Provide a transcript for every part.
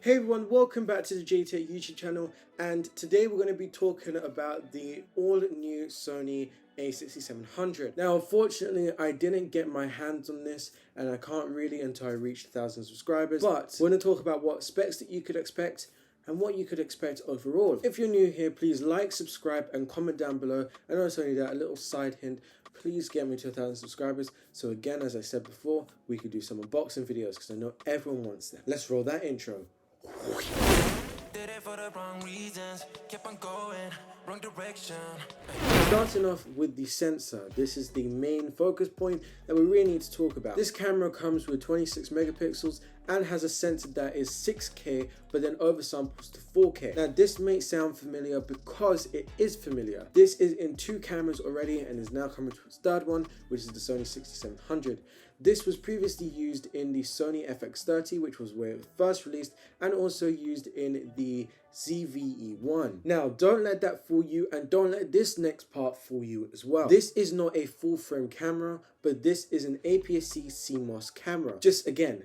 Hey everyone, welcome back to the JayTech YouTube channel, and today we're going to be talking about the all-new Sony A6700. Now unfortunately I didn't get my hands on this and I can't really until I reach 1,000 subscribers, but we're going to talk about what specs that you could expect and what you could expect overall. If you're new here, please like, subscribe and comment down below, and not only that, a little side hint, please get me to 1,000 subscribers so again, as I said before, we could do some unboxing videos because I know everyone wants them. Let's roll that intro. Did it for the wrong reasons, kept on going, wrong direction. Starting off with the sensor, this is the main focus point that we really need to talk about. This camera comes with 26 megapixels and has a sensor that is 6K but then oversamples to 4K. Now this may sound familiar because it is familiar. This is in 2 cameras already and is now coming to its 3rd one, which is the Sony A6700. This was previously used in the Sony FX30, which was where it was first released, and also used in the ZV-E1. Now, don't let that fool you, and don't let this next part fool you as well. This is not a full frame camera, but this is an APS-C CMOS camera. Just again,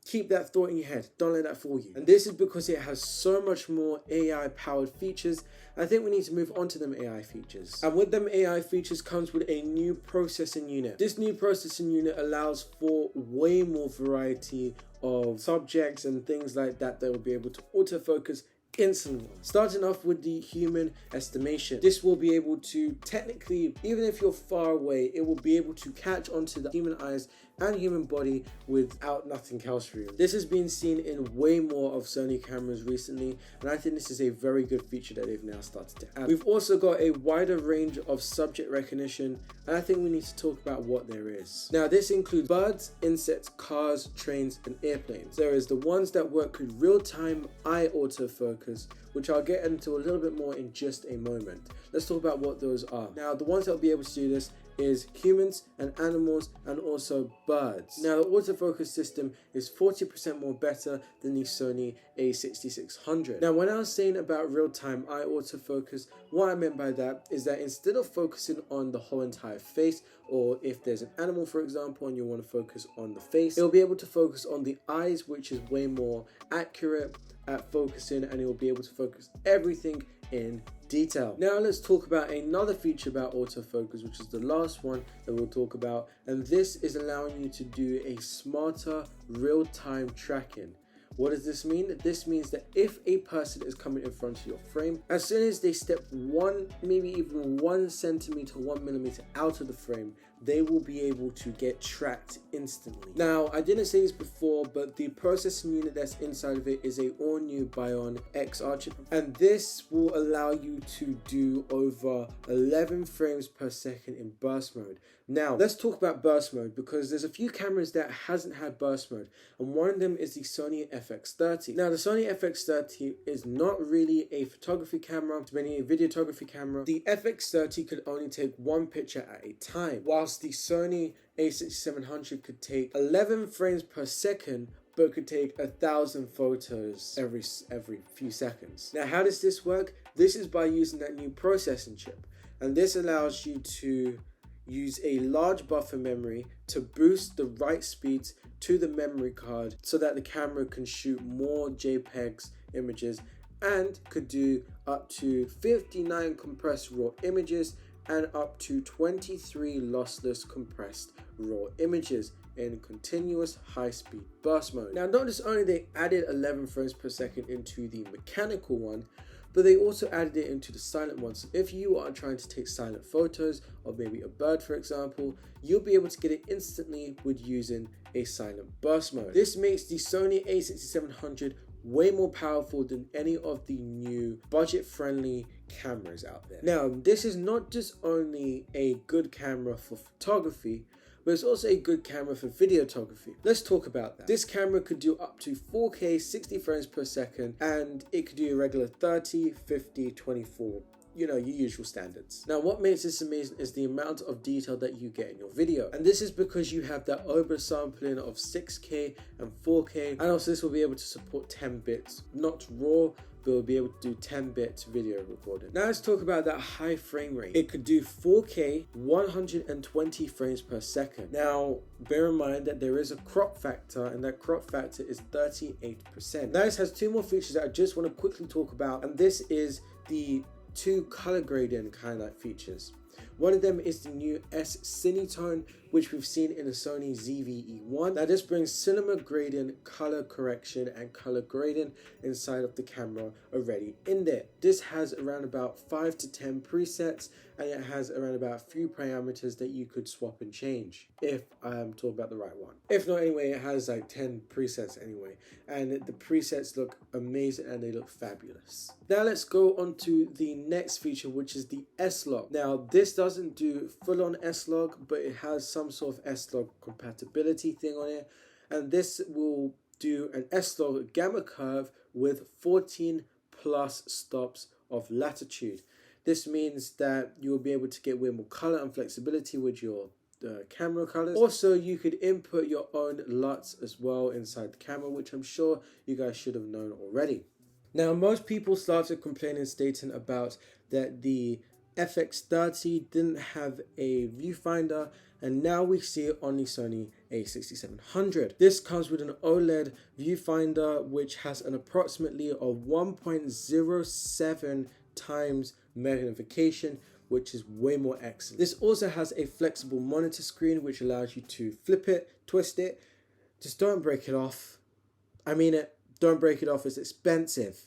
keep that thought in your head. Don't let that fool you. And this is because it has so much more AI powered features. I think we need to move on to them AI features. And with them AI features comes with a new processing unit. This new processing unit allows for way more variety of subjects and things like that that will be able to autofocus instantly. Starting off with the human estimation, this will be able to technically, even if you're far away, it will be able to catch onto the human eyes and human body without nothing else really. This has been seen in way more of Sony cameras recently, and I think this is a very good feature that they've now started to add. We've also got a wider range of subject recognition, and I think we need to talk about what there is. Now this includes birds, insects, cars, trains and airplanes. There is the ones that work with real-time eye autofocus, which I'll get into a little bit more in just a moment. Let's talk about what those are. Now the ones that will be able to do this is humans and animals and also birds. Now the autofocus system is 40% more better than the Sony A6600. Now when I was saying about real-time eye autofocus, what I meant by that is that instead of focusing on the whole entire face, or if there's an animal for example and you want to focus on the face, it'll be able to focus on the eyes, which is way more accurate at focusing, and it will be able to focus everything in detail. Now let's talk about another feature about autofocus, which is the last one that we'll talk about, and this is allowing you to do a smarter real-time tracking. What does this mean? This means that if a person is coming in front of your frame, as soon as they step 1, maybe even 1 centimeter, 1 millimeter out of the frame, they will be able to get tracked instantly. Now, I didn't say this before, but the processing unit that's inside of it is a all-new Bion XR chip, and this will allow you to do over 11 frames per second in burst mode. Now, let's talk about burst mode because there's a few cameras that hasn't had burst mode, and one of them is the Sony FX30. Now, the Sony FX30 is not really a photography camera, it's mainly a videography camera. The FX30 could only take 1 picture at a time, whilst the Sony A6700 could take 11 frames per second, but could take 1,000 photos every few seconds. Now, how does this work? This is by using that new processing chip, and this allows you to use a large buffer memory to boost the write speeds to the memory card so that the camera can shoot more JPEGs images and could do up to 59 compressed raw images and up to 23 lossless compressed raw images in continuous high-speed burst mode. Now notice only they added 11 frames per second into the mechanical one, but they also added it into the silent one. So if you are trying to take silent photos of maybe a bird for example, you'll be able to get it instantly with using a silent burst mode. This makes the Sony A6700 way more powerful than any of the new budget-friendly cameras out there. Now, this is not just only a good camera for photography, but it's also a good camera for videography. Let's talk about that. This camera could do up to 4K 60 frames per second, and it could do a regular 30, 50, 24. you know, your usual standards. Now, what makes this amazing is the amount of detail that you get in your video. And this is because you have that oversampling of 6K and 4K. And also this will be able to support 10 bits, not raw, but we'll be able to do 10-bit video recording. Now let's talk about that high frame rate. It could do 4K 120 frames per second. Now bear in mind that there is a crop factor, and that crop factor is 38%. Now this has two more features that I just want to quickly talk about, and this is the two color grading kind of features. One of them is the new S Cinetone, which we've seen in the Sony ZV-E1. Now this brings cinema grading, color correction, and color grading inside of the camera already in there. This has around about 5 to 10 presets, and it has around about a few parameters that you could swap and change, if I'm talking about the right one. If not, anyway, it has like 10 presets anyway, and the presets look amazing and they look fabulous. Now let's go on to the next feature, which is the S-Log. Now this doesn't do full-on S-Log, but it has some sort of S-Log compatibility thing on it, and this will do an S-Log gamma curve with 14 plus stops of latitude. This means that you will be able to get way more color and flexibility with your camera colors. Also, you could input your own LUTs as well inside the camera, which I'm sure you guys should have known already. Now, most people started complaining, stating about that the FX30 didn't have a viewfinder, and now we see it on the Sony A6700. This comes with an OLED viewfinder, which has an approximately of 1.07 times magnification, which is way more excellent. This also has a flexible monitor screen, which allows you to flip it, twist it. Just don't break it off. I mean it, don't break it off, it's expensive.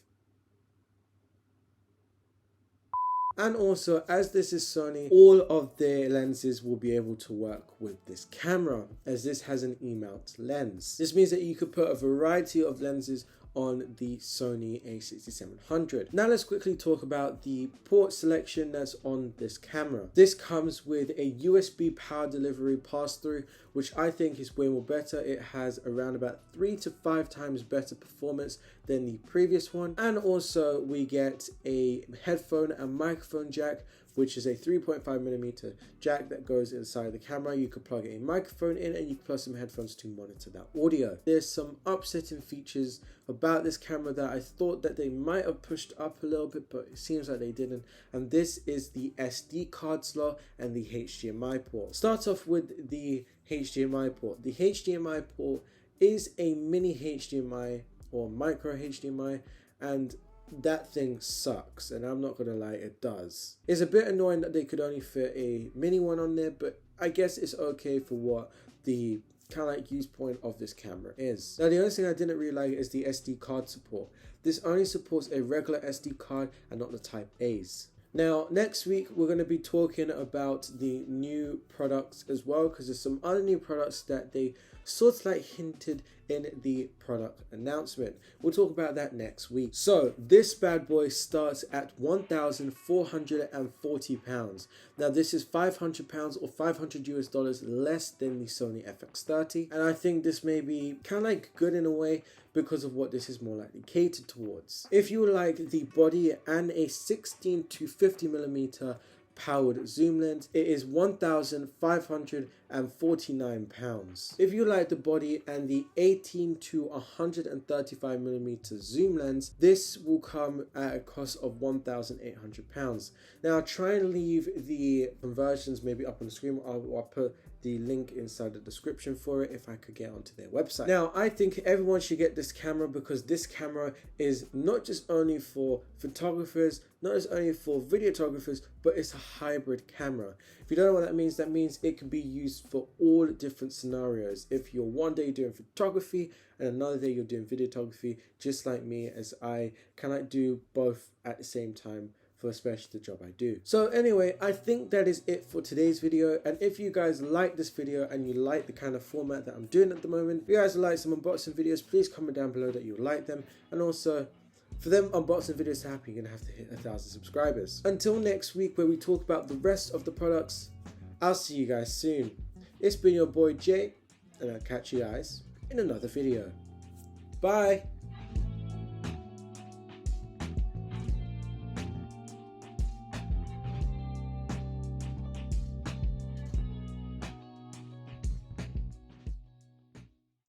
And also, as this is Sony, all of their lenses will be able to work with this camera, as this has an E-mount lens. This means that you could put a variety of lenses on the Sony A6700. Now let's quickly talk about the port selection that's on this camera. This comes with a USB power delivery pass-through, which I think is way more better. It has around about 3 to 5 times better performance than the previous one. And also we get a headphone and microphone jack, which is a 3.5mm jack that goes inside the camera. You could plug a microphone in and you can plug some headphones to monitor that audio. There's some upsetting features about this camera that I thought that they might have pushed up a little bit, but it seems like they didn't. And this is the SD card slot and the HDMI port. Start off with the HDMI port. The HDMI port is a mini HDMI or micro HDMI, and that thing sucks, and I'm not gonna lie, it does. It's a bit annoying that they could only fit a mini one on there, but I guess it's okay for what the kind of like use point of this camera is. Now the only thing I didn't really like is the SD card support. This only supports a regular SD card and not the Type A's. Now next week we're going to be talking about the new products as well, because there's some other new products that they sort of like hinted in the product announcement. We'll talk about that next week. So this bad boy starts at £1,440. Now this is £500 or $500 less than the Sony FX30, and I think this may be kind of like good in a way because of what this is more likely catered towards. If you like the body and a 16 to 50mm powered zoom lens, it is £1,549. If you like the body and the 18 to 135mm zoom lens, this will come at a cost of £1,800. Now I'll try and leave the conversions maybe up on the screen. I'll put the link inside the description for it if I could get onto their website. Now I think everyone should get this camera, because this camera is not just only for photographers, not just only for videographers, but it's a hybrid camera. If you don't know what that means it can be used for all different scenarios. If you're one day doing photography and another day you're doing videography, just like me, as I kind of do both at the same time, for especially the job I do. So anyway, I think that is it for today's video. And if you guys like this video and you like the kind of format that I'm doing at the moment, if you guys like some unboxing videos, please comment down below that you like them. And also, for them unboxing videos to happen, you're gonna have to hit 1,000 subscribers. Until next week, where we talk about the rest of the products, I'll see you guys soon. It's been your boy Jay, and I'll catch you guys in another video. Bye.